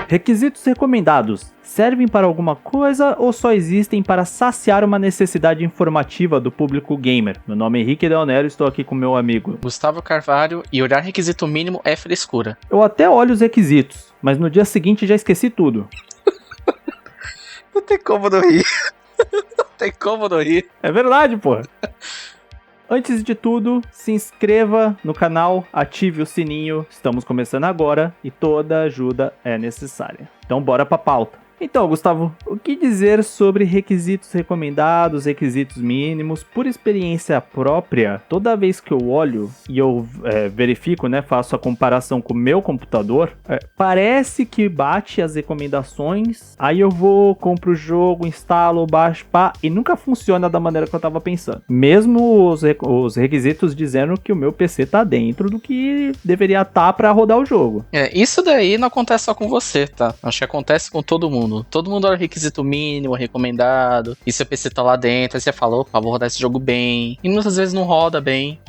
Requisitos recomendados. Servem para alguma coisa ou só existem para saciar uma necessidade informativa do público gamer? Meu nome é Henrique Del Nero e estou aqui com meu amigo Gustavo Carvalho, e olhar requisito mínimo é frescura. Eu até olho os requisitos, mas no dia seguinte já esqueci tudo. Não tem como não rir. Não tem como não rir. É verdade, porra. Antes de tudo, se inscreva no canal, ative o sininho. Estamos começando agora e toda ajuda é necessária. Então bora pra pauta. Então, Gustavo, o que dizer sobre requisitos recomendados, requisitos mínimos? Por experiência própria, toda vez que eu olho e eu verifico, né, faço a comparação com o meu computador, parece que bate as recomendações, aí eu vou, compro o jogo, instalo, baixo, pá, e nunca funciona da maneira que eu tava pensando. Mesmo os requisitos dizendo que o meu PC tá dentro do que deveria estar pra rodar o jogo. Isso daí não acontece só com você, tá? Acho que acontece com todo mundo. Todo mundo olha o requisito mínimo, recomendado, e seu PC tá lá dentro, aí você fala, opa, vou rodar esse jogo bem. E muitas vezes não roda bem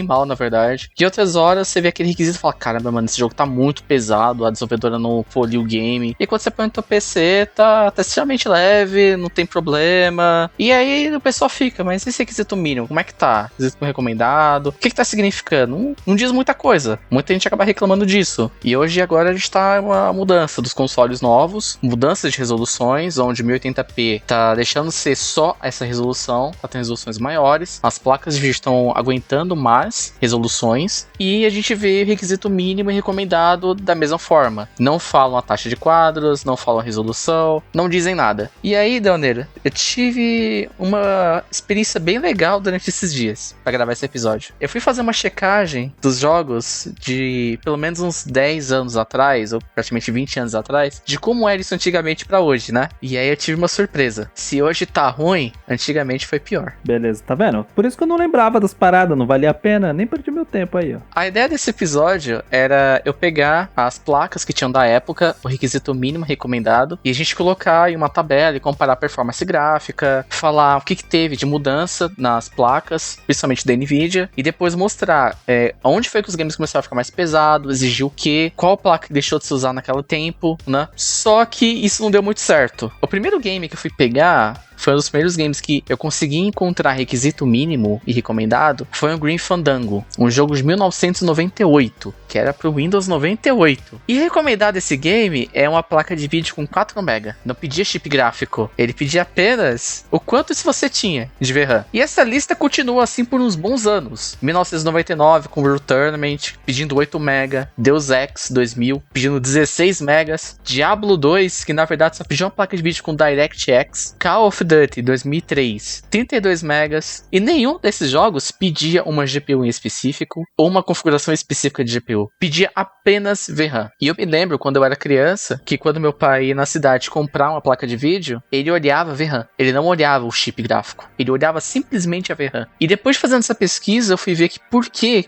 mal, na verdade. E outras horas você vê aquele requisito e fala, caramba, mano, esse jogo tá muito pesado, a desenvolvedora não poliu o game. E quando você põe no teu PC, tá extremamente leve, não tem problema. E aí o pessoal fica, mas esse requisito mínimo, como é que tá? Requisito recomendado? O que tá significando? Não diz muita coisa. Muita gente acaba reclamando disso. E hoje, agora, a gente tá uma mudança dos consoles novos, mudança de resoluções, onde 1080p tá deixando de ser só essa resolução, tá tendo resoluções maiores, as placas de vídeo estão aguentando mais resoluções, e a gente vê o requisito mínimo e recomendado da mesma forma. Não falam a taxa de quadros, não falam a resolução, não dizem nada. E aí, Delneira, eu tive uma experiência bem legal durante esses dias, pra gravar esse episódio. Eu fui fazer uma checagem dos jogos de pelo menos uns 10 anos atrás, ou praticamente 20 anos atrás, de como era isso antigamente pra hoje, né? E aí eu tive uma surpresa. Se hoje tá ruim, antigamente foi pior. Beleza, tá vendo? Por isso que eu não lembrava das paradas, não valia a pena, nem perdi meu tempo aí, ó. A ideia desse episódio era eu pegar as placas que tinham da época, o requisito mínimo recomendado, e a gente colocar em uma tabela e comparar a performance gráfica, falar o que teve de mudança nas placas, principalmente da Nvidia, e depois mostrar onde foi que os games começaram a ficar mais pesados, exigir o quê, qual placa que deixou de se usar naquele tempo, né? Só que isso não deu muito certo. O primeiro game que eu fui pegar foi um dos primeiros games que eu consegui encontrar requisito mínimo e recomendado, foi o Grim Fandango, um jogo de 1998, que era pro Windows 98. E recomendado esse game é uma placa de vídeo com 4 MB. Não pedia chip gráfico, ele pedia apenas o quanto isso você tinha de VRAM. E essa lista continua assim por uns bons anos. 1999 com World Tournament, pedindo 8 MB, Deus Ex 2000, pedindo 16 MB, Diablo 2, que na verdade só pediu uma placa de vídeo com DirectX, Call of Duty 2003, 32 megas, e nenhum desses jogos pedia uma GPU em específico ou uma configuração específica de GPU. Pedia apenas VRAM. E eu me lembro quando eu era criança que quando meu pai ia na cidade comprar uma placa de vídeo, ele olhava VRAM. Ele não olhava o chip gráfico. Ele olhava simplesmente a VRAM. E depois de fazendo essa pesquisa, eu fui ver que por que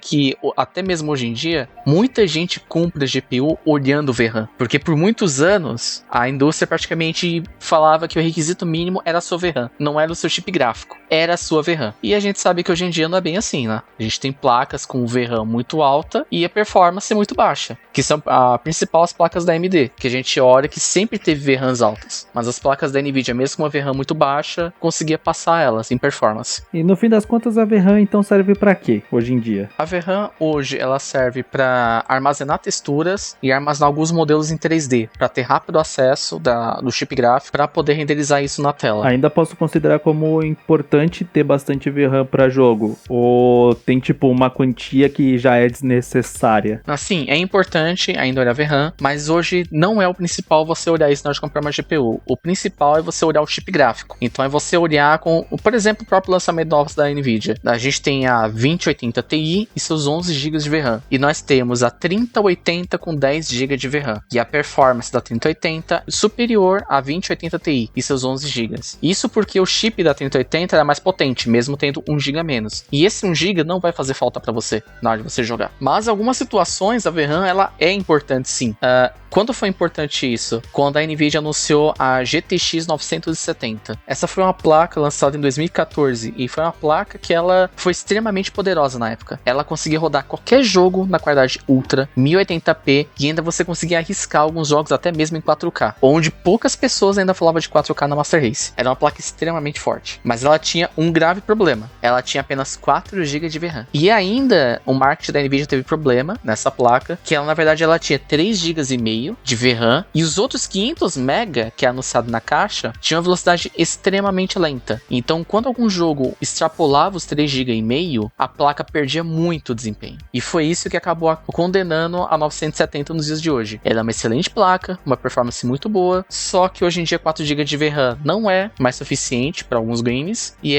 até mesmo hoje em dia, muita gente compra GPU olhando o VRAM. Porque por muitos anos, a indústria praticamente falava que o requisito mínimo era a sua VRAM, não era o seu chip gráfico, era a sua VRAM. E a gente sabe que hoje em dia não é bem assim, né? A gente tem placas com VRAM muito alta e a performance muito baixa, que são as placas da AMD, que a gente olha que sempre teve VRAMs altas, mas as placas da Nvidia, mesmo com uma VRAM muito baixa, conseguia passar elas em performance. E no fim das contas, a VRAM então serve pra quê, hoje em dia? A VRAM hoje, ela serve para armazenar texturas e armazenar alguns modelos em 3D, para ter rápido acesso do chip gráfico, para poder renderizar isso na tela. Ainda posso considerar como importante ter bastante VRAM para jogo? Ou tem tipo uma quantia que já é desnecessária? Assim, é importante ainda olhar VRAM, mas hoje não é o principal você olhar isso na hora de comprar uma GPU. O principal é você olhar o chip gráfico. Então é você olhar com, por exemplo, o próprio lançamento novos da Nvidia. A gente tem a 2080 Ti e seus 11 GB de VRAM. E nós temos a 3080 com 10 GB de VRAM. E a performance da 3080 superior à 2080 Ti e seus 11 GB. Isso porque o chip da 3080 era mais potente, mesmo tendo 1 GB a menos. E esse 1 GB não vai fazer falta para você na hora de você jogar. Mas algumas situações especificações, a VRAM, ela é importante sim. Quando foi importante isso? Quando a NVIDIA anunciou a GTX 970. Essa foi uma placa lançada em 2014 e foi uma placa que ela foi extremamente poderosa na época. Ela conseguia rodar qualquer jogo na qualidade Ultra, 1080p, e ainda você conseguia arriscar alguns jogos até mesmo em 4K, onde poucas pessoas ainda falavam de 4K na Master Race. Era uma placa extremamente forte, mas ela tinha um grave problema. Ela tinha apenas 4 GB de VRAM. E ainda o marketing da NVIDIA teve problema nessa placa, que ela na verdade ela tinha 3,5 GB de VRAM, e os outros 500 MB que é anunciado na caixa tinham uma velocidade extremamente lenta. Então, quando algum jogo extrapolava os 3,5 GB, a placa perdia muito desempenho. E foi isso que acabou condenando a 970 nos dias de hoje. Ela é uma excelente placa, uma performance muito boa, só que hoje em dia 4 GB de VRAM não é mais suficiente para alguns games, e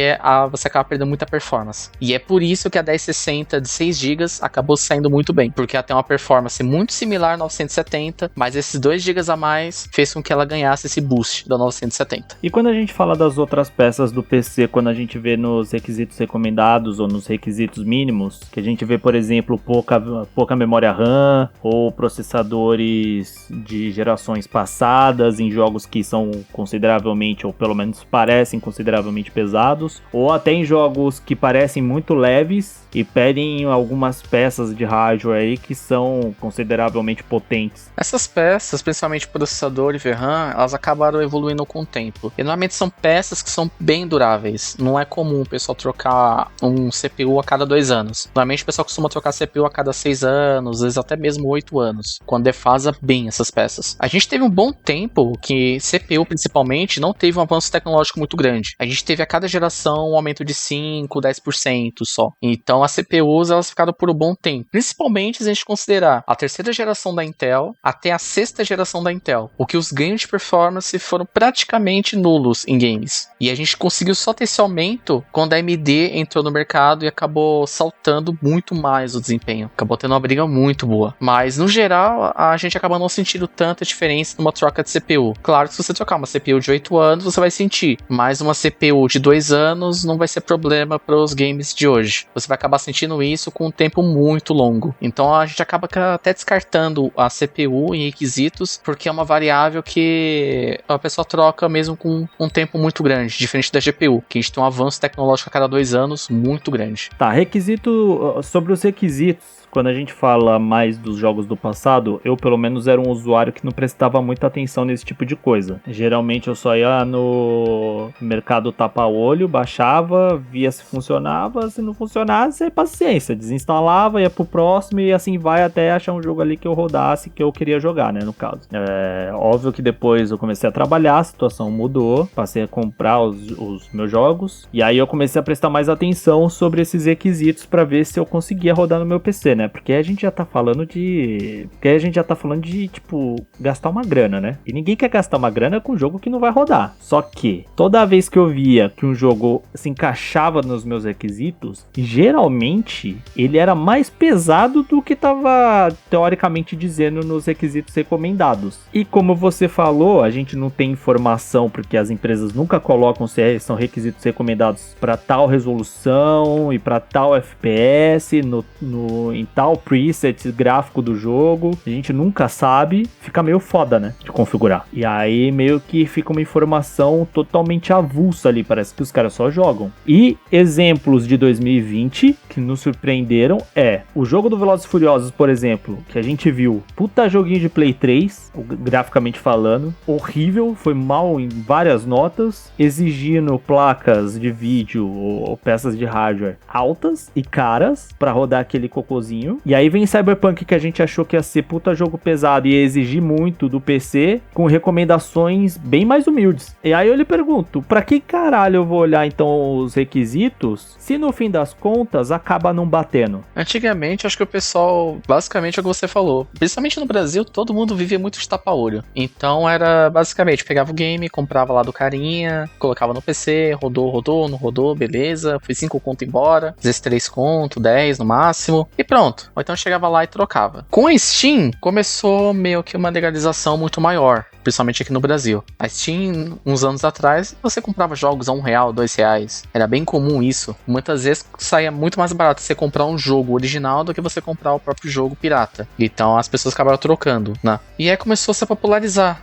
você acaba perdendo muita performance. E é por isso que a 1060 de 6 GB acabou saindo muito bem, porque ela tem uma performance muito similar à 970, mas esses 2 GB a mais fez com que ela ganhasse esse boost da 970. E quando a gente fala das outras peças do PC, quando a gente vê nos requisitos recomendados ou nos requisitos mínimos, que a gente vê, por exemplo, pouca memória RAM ou processadores de gerações passadas em jogos que são consideravelmente, ou pelo menos parecem consideravelmente pesados, ou até em jogos que parecem muito leves e pedem algumas peças de hardware aí que são consideravelmente potentes. Essas peças, principalmente processador e VRAM, elas acabaram evoluindo com o tempo. E normalmente são peças que são bem duráveis. Não é comum o pessoal trocar um CPU a cada 2 anos. Normalmente o pessoal costuma trocar CPU a cada 6 anos, às vezes até mesmo 8 anos, quando defasa bem essas peças. A gente teve um bom tempo que CPU principalmente não teve um avanço tecnológico muito grande. A gente teve a cada geração um aumento de 5, 10% só. Então as CPUs elas ficaram por um bom tempo. Principalmente se a gente considerar a 3ª geração da Intel até a 6ª geração da Intel. O que os ganhos de performance foram praticamente nulos em games. E a gente conseguiu só ter esse aumento quando a AMD entrou no mercado e acabou saltando muito mais o desempenho. Acabou tendo uma briga muito boa. Mas no geral a gente acaba não sentindo tanta diferença numa troca de CPU. Claro que se você trocar uma CPU de 8 anos você vai sentir. Mas uma CPU de 2 anos não vai ser problema para os games de hoje. Você vai acabar sentindo isso com um tempo muito longo. Então a gente acaba até descartando a CPU em requisitos, porque é uma variável que a pessoa troca mesmo com um tempo muito grande, diferente da GPU, que a gente tem um avanço tecnológico a cada 2 anos muito grande. Tá, sobre os requisitos. Quando a gente fala mais dos jogos do passado, eu pelo menos era um usuário que não prestava muita atenção nesse tipo de coisa. Geralmente eu só ia no mercado tapa-olho, baixava, via se funcionava, se não funcionasse, paciência, desinstalava, ia pro próximo e assim vai até achar um jogo ali que eu rodasse, que eu queria jogar, né, no caso. Óbvio que depois eu comecei a trabalhar, a situação mudou, passei a comprar os meus jogos, e aí eu comecei a prestar mais atenção sobre esses requisitos pra ver se eu conseguia rodar no meu PC, né? Porque a gente já tá falando de, tipo, gastar uma grana, né? E ninguém quer gastar uma grana com um jogo que não vai rodar. Só que, toda vez que eu via que um jogo se encaixava nos meus requisitos, geralmente, ele era mais pesado do que tava, teoricamente, dizendo nos requisitos recomendados. E como você falou, a gente não tem informação, porque as empresas nunca colocam se são requisitos recomendados para tal resolução e para tal FPS, em tal preset gráfico do jogo, a gente nunca sabe, fica meio foda, né, de configurar. E aí meio que fica uma informação totalmente avulsa ali, parece que os caras só jogam. E exemplos de 2020 que nos surpreenderam o jogo do Velozes e Furiosos, por exemplo, que a gente viu, puta joguinho de Play 3, graficamente falando, horrível, foi mal em várias notas, exigindo placas de vídeo ou peças de hardware altas e caras pra rodar aquele cocôzinho. E aí vem Cyberpunk, que a gente achou que ia ser puta jogo pesado e ia exigir muito do PC, com recomendações bem mais humildes. E aí eu lhe pergunto, pra que caralho eu vou olhar então os requisitos, se no fim das contas acaba não batendo? Antigamente, acho que o pessoal, basicamente é o que você falou, principalmente no Brasil, todo mundo vivia muito de tapa-olho. Então era basicamente, pegava o game, comprava lá do carinha, colocava no PC, rodou, não rodou, beleza, foi 5 conto embora, às vezes 3 conto, 10 no máximo, e pronto. pronto. Ou então eu chegava lá e trocava. Com a Steam, começou meio que uma legalização muito maior, principalmente aqui no Brasil. A Steam, uns anos atrás, você comprava jogos a R$1, R$2. Era bem comum isso. Muitas vezes saía muito mais barato você comprar um jogo original do que você comprar o próprio jogo pirata. Então as pessoas acabaram trocando, né? E aí começou a se popularizar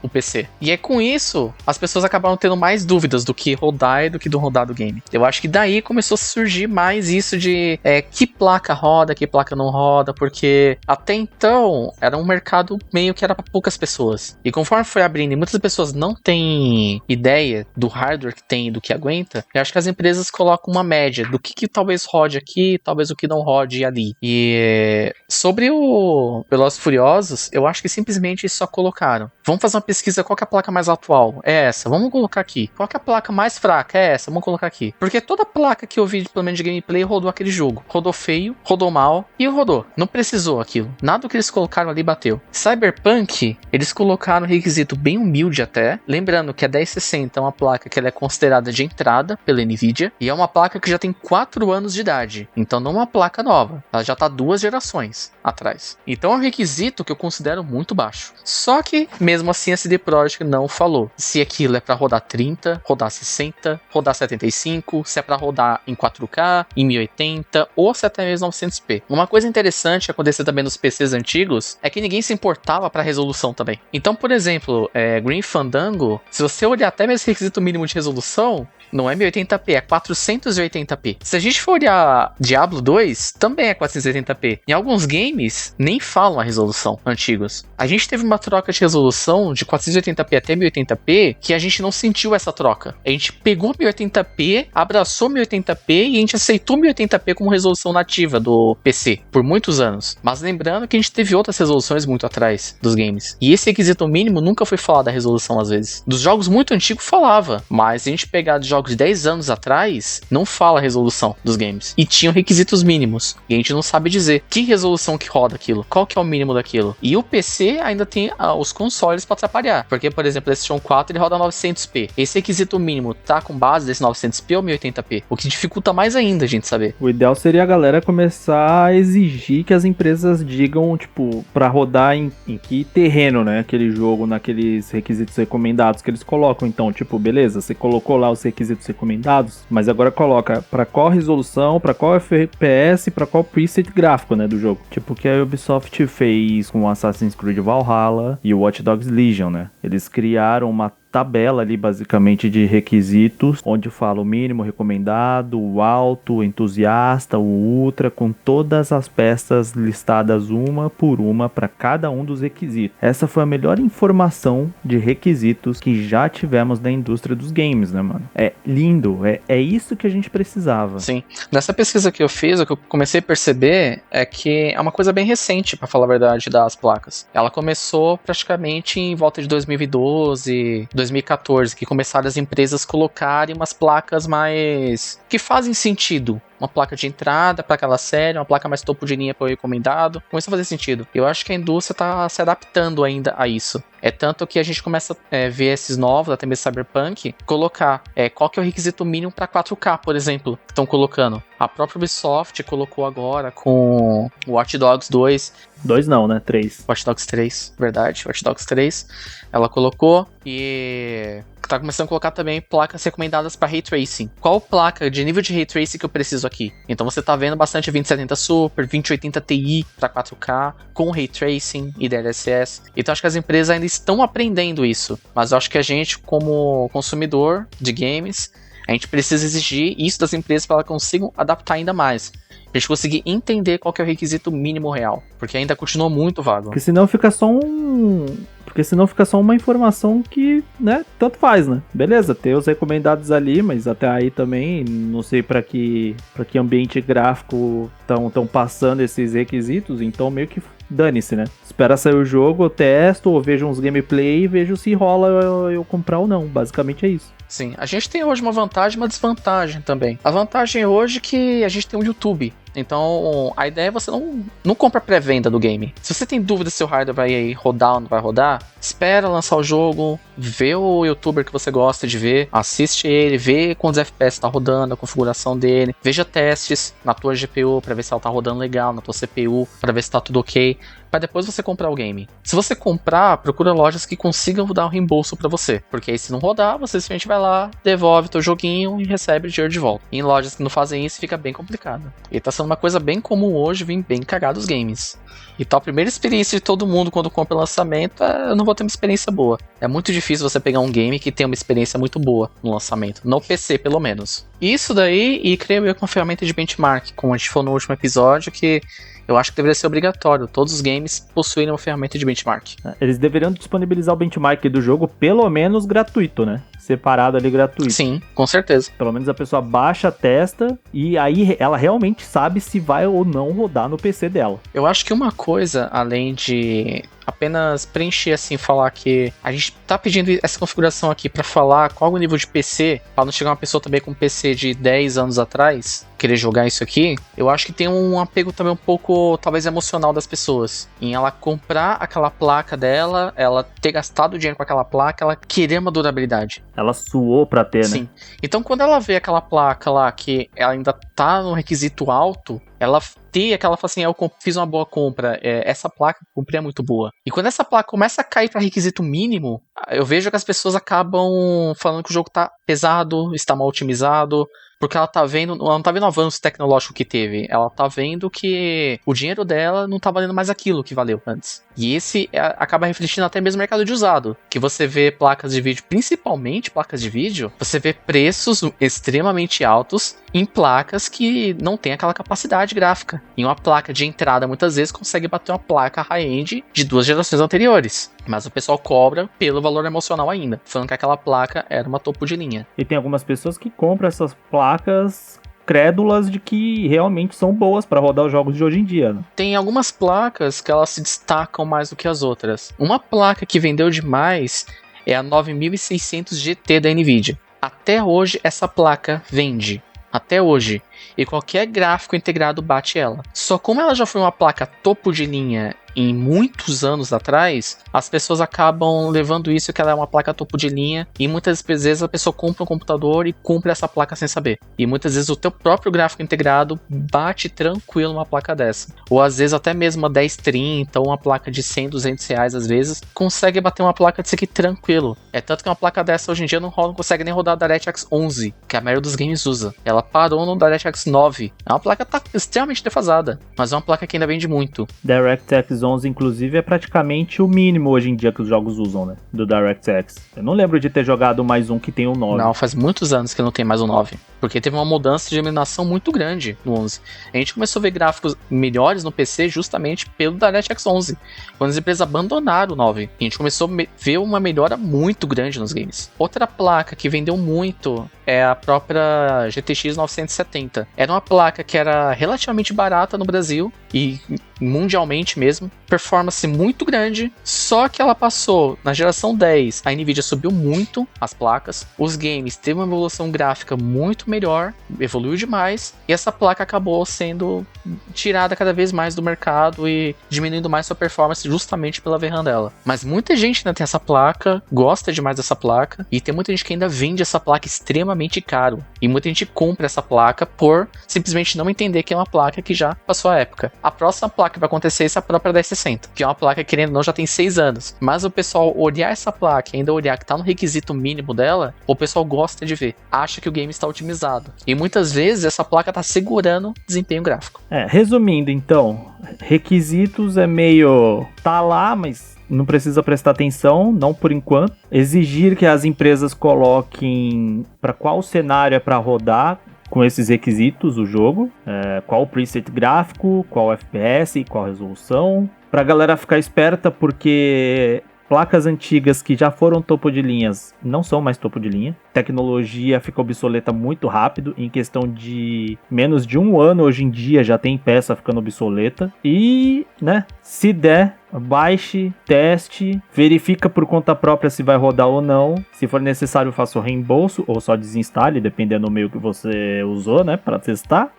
o PC. E aí com isso, as pessoas acabaram tendo mais dúvidas do que rodar e do que do rodar do game. Eu acho que daí começou a surgir mais isso de que placa roda, que placa não roda, porque até então era um mercado meio que era para poucas pessoas. E conforme foi abrindo e muitas pessoas não têm ideia do hardware que tem e do que aguenta, eu acho que as empresas colocam uma média do que talvez rode aqui, talvez o que não rode ali. E sobre o Velozes e Furiosos, eu acho que simplesmente só colocaram. Vamos fazer uma pesquisa, qual que é a placa mais atual? É essa, vamos colocar aqui. Qual que é a placa mais fraca? É essa, vamos colocar aqui. Porque toda placa que eu vi, pelo menos de gameplay, rodou aquele jogo. Rodou feio, rodou mal e rodou. Não precisou aquilo. Nada do que eles colocaram ali bateu. Cyberpunk, eles colocaram um requisito bem humilde até. Lembrando que a 1060 é uma placa que ela é considerada de entrada pela Nvidia. E é uma placa que já tem 4 anos de idade. Então não é uma placa nova. Ela já tá 2 gerações atrás. Então é um requisito que eu considero muito baixo. Só que, mesmo assim, a CD Projekt não falou se aquilo é pra rodar 30, rodar 60, rodar 75, se é pra rodar em 4K, em 1080 ou se até mesmo 900p. Uma coisa interessante que aconteceu também nos PCs antigos é que ninguém se importava pra resolução também. Então, por exemplo, Grim Fandango, se você olhar até mesmo esse requisito mínimo de resolução, não é 1080p, é 480p. Se a gente for olhar Diablo 2, também é 480p. Em alguns games, nem falam a resolução antigos. A gente teve uma troca de resolução de 480p até 1080p que a gente não sentiu essa troca. A gente pegou 1080p, abraçou 1080p e a gente aceitou 1080p como resolução nativa do PC por muitos anos. Mas lembrando que a gente teve outras resoluções muito atrás dos games. E esse requisito mínimo nunca foi falado da resolução às vezes. Dos jogos muito antigos falava, mas se a gente pegar de jogos de 10 anos atrás, não fala a resolução dos games. E tinham requisitos mínimos. E a gente não sabe dizer que resolução que roda aquilo, qual que é o mínimo daquilo. E o PC ainda tem os consoles para atrapalhar. Porque, por exemplo, o PlayStation 4 ele roda 900p. Esse requisito mínimo tá com base desse 900p ou 1080p? O que dificulta mais ainda a gente saber. O ideal seria a galera começar a exigir que as empresas digam, tipo, pra rodar em que terreno, né? Aquele jogo, naqueles requisitos recomendados que eles colocam. Então, tipo, beleza, você colocou lá os requisitos recomendados, mas agora coloca pra qual resolução, pra qual FPS, pra qual preset gráfico, né, do jogo. Tipo o que a Ubisoft fez com Assassin's Creed Valhalla e o Watch Dogs Legion, né? Eles criaram uma tabela ali basicamente de requisitos, onde fala o mínimo recomendado, o alto, o entusiasta, o ultra, com todas as peças listadas uma por uma para cada um dos requisitos. Essa foi a melhor informação de requisitos que já tivemos na indústria dos games, né, mano? É lindo, é isso que a gente precisava. Sim. Nessa pesquisa que eu fiz, o que eu comecei a perceber é que é uma coisa bem recente, para falar a verdade, das placas. Ela começou praticamente em volta de 2012, 2014, que começaram as empresas colocarem umas placas mais que fazem sentido. Uma placa de entrada para aquela série, uma placa mais topo de linha para o recomendado. Começou a fazer sentido. Eu acho que a indústria está se adaptando ainda a isso. É tanto que a gente começa a ver esses novos, até mesmo Cyberpunk, colocar qual que é o requisito mínimo para 4K, por exemplo, que estão colocando. A própria Ubisoft colocou agora com o Watch Dogs 2. 2 não, né? 3. Watch Dogs 3, verdade. Watch Dogs 3. Ela colocou e tá começando a colocar também placas recomendadas para Ray Tracing. Qual placa de nível de Ray Tracing que eu preciso aqui? Então você tá vendo bastante 2070 Super, 2080 Ti para 4K, com Ray Tracing e DLSS. Então acho que as empresas ainda estão aprendendo isso. Mas eu acho que a gente, como consumidor de games, a gente precisa exigir isso das empresas para que elas consigam adaptar ainda mais. Pra gente conseguir entender qual que é o requisito mínimo real. Porque ainda continua muito vago. Porque senão fica só uma informação que, né, tanto faz, né? Beleza, tem os recomendados ali, mas até aí também, não sei pra que ambiente gráfico estão passando esses requisitos, então meio que dane-se, né? Espera sair o jogo, eu testo, ou vejo uns gameplay e vejo se rola eu comprar ou não. Basicamente é isso. Sim, a gente tem hoje uma vantagem e uma desvantagem também. A vantagem hoje é que a gente tem o YouTube. Então, a ideia é você não compra pré-venda do game. Se você tem dúvida se o hardware vai rodar ou não vai rodar, espera lançar o jogo, vê o youtuber que você gosta de ver, assiste ele, vê quantos FPS tá rodando, a configuração dele, veja testes na tua GPU pra ver se ela tá rodando legal, na tua CPU, pra ver se tá tudo ok, pra depois você comprar o game. Se você comprar, procura lojas que consigam dar um reembolso pra você, porque aí se não rodar, você simplesmente vai lá, devolve teu joguinho e recebe o dinheiro de volta. Em lojas que não fazem isso, fica bem complicado. E tá sendo uma coisa bem comum hoje, vir bem cagado os games. E tal, a primeira experiência de todo mundo quando compra o lançamento, eu não vou ter uma experiência boa. É muito difícil você pegar um game que tem uma experiência muito boa no lançamento, no PC pelo menos. Isso daí, e creio eu, com a ferramenta de benchmark, como a gente falou no último episódio, que eu acho que deveria ser obrigatório, todos os games possuírem uma ferramenta de benchmark. Eles deveriam disponibilizar o benchmark do jogo, pelo menos gratuito, né? Separado ali, gratuito. Sim, com certeza. Pelo menos a pessoa baixa, testa, e aí ela realmente sabe se vai ou não rodar no PC dela. Eu acho que uma coisa, além de apenas preencher assim, falar que a gente tá pedindo essa configuração aqui pra falar qual é o nível de PC, pra não chegar uma pessoa também com um PC de 10 anos atrás, querer jogar isso aqui, eu acho que tem um apego também um pouco, talvez, emocional das pessoas, em ela comprar aquela placa dela, ela ter gastado dinheiro com aquela placa, ela querer uma durabilidade. Ela suou pra ter, né? Sim. Então quando ela vê aquela placa lá, que ela ainda tá no requisito alto, ela tem aquela, fala assim, eu fiz uma boa compra, essa placa que eu comprei é muito boa. E quando essa placa começa a cair para requisito mínimo, eu vejo que as pessoas acabam falando que o jogo tá pesado, está mal otimizado, porque ela não tá vendo o avanço tecnológico que teve, ela tá vendo que o dinheiro dela não tá valendo mais aquilo que valeu antes. E esse acaba refletindo até mesmo no mercado de usado, que você vê placas de vídeo, principalmente placas de vídeo, você vê preços extremamente altos em placas que não tem aquela capacidade gráfica. E uma placa de entrada muitas vezes consegue bater uma placa high-end de 2 gerações anteriores. Mas o pessoal cobra pelo valor emocional ainda, falando que aquela placa era uma topo de linha. E tem algumas pessoas que compram essas placas crédulas de que realmente são boas para rodar os jogos de hoje em dia, né? Tem algumas placas que elas se destacam mais do que as outras. Uma placa que vendeu demais é a 9600 GT da Nvidia. Até hoje essa placa vende. Até hoje. E qualquer gráfico integrado bate ela. Só como ela já foi uma placa topo de linha em muitos anos atrás, as pessoas acabam levando isso que ela é uma placa topo de linha, e muitas vezes a pessoa compra um computador e compra essa placa sem saber. E muitas vezes o teu próprio gráfico integrado bate tranquilo uma placa dessa. Ou às vezes até mesmo uma 1030, ou uma placa de 100, 200 reais às vezes, consegue bater uma placa desse aqui tranquilo. É tanto que uma placa dessa hoje em dia não consegue nem rodar a DirectX 11, que a maioria dos games usa. Ela parou no DirectX 9. É uma placa que tá extremamente defasada, mas é uma placa que ainda vende muito. DirectX 11, inclusive, é praticamente o mínimo hoje em dia que os jogos usam, né? Do DirectX. Eu não lembro de ter jogado mais um que tem o 9. Não, faz muitos anos que não tem mais o 9. Porque teve uma mudança de iluminação muito grande no 11. A gente começou a ver gráficos melhores no PC justamente pelo DirectX 11. Quando as empresas abandonaram o 9. A gente começou a ver uma melhora muito grande nos games. Outra placa que vendeu muito é a própria GTX 970. Era uma placa que era relativamente barata no Brasil e mundialmente mesmo, performance muito grande, só que ela passou na geração 10, a Nvidia subiu muito as placas, os games teve uma evolução gráfica muito melhor, evoluiu demais, e essa placa acabou sendo tirada cada vez mais do mercado e diminuindo mais sua performance justamente pela VRAM dela. Mas muita gente ainda tem essa placa, gosta demais dessa placa, e tem muita gente que ainda vende essa placa extremamente caro, e muita gente compra essa placa por simplesmente não entender que é uma placa que já passou a época. A próxima placa que vai acontecer é a própria 1060, que é uma placa que querendo ou não já tem 6 anos, mas o pessoal olhar essa placa e ainda olhar que tá no requisito mínimo dela, o pessoal gosta de ver, acha que o game está otimizado, e muitas vezes essa placa tá segurando desempenho gráfico. Resumindo então, requisitos é meio tá lá, mas não precisa prestar atenção, não por enquanto. Exigir que as empresas coloquem para qual cenário é para rodar com esses requisitos o jogo, qual o preset gráfico, qual FPS, qual resolução, pra galera ficar esperta, porque placas antigas que já foram topo de linhas não são mais topo de linha. Tecnologia fica obsoleta muito rápido, em questão de menos de um ano hoje em dia já tem peça ficando obsoleta. E, né, se der, baixe, teste, verifica por conta própria se vai rodar ou não. Se for necessário, faça o reembolso ou só desinstale, dependendo do meio que você usou, né, para testar.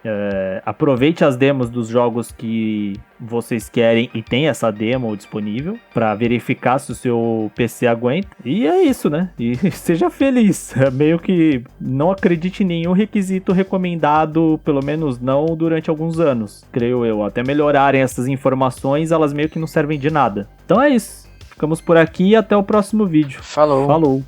Aproveite as demos dos jogos que vocês querem e tem essa demo disponível para verificar se o seu PC aguenta. E é isso, né? E seja feliz. Meio que não acredite em nenhum requisito recomendado, pelo menos não durante alguns anos, creio eu. Até melhorarem essas informações, elas meio que não servem de nada. Então é isso. Ficamos por aqui e até o próximo vídeo. Falou. Falou.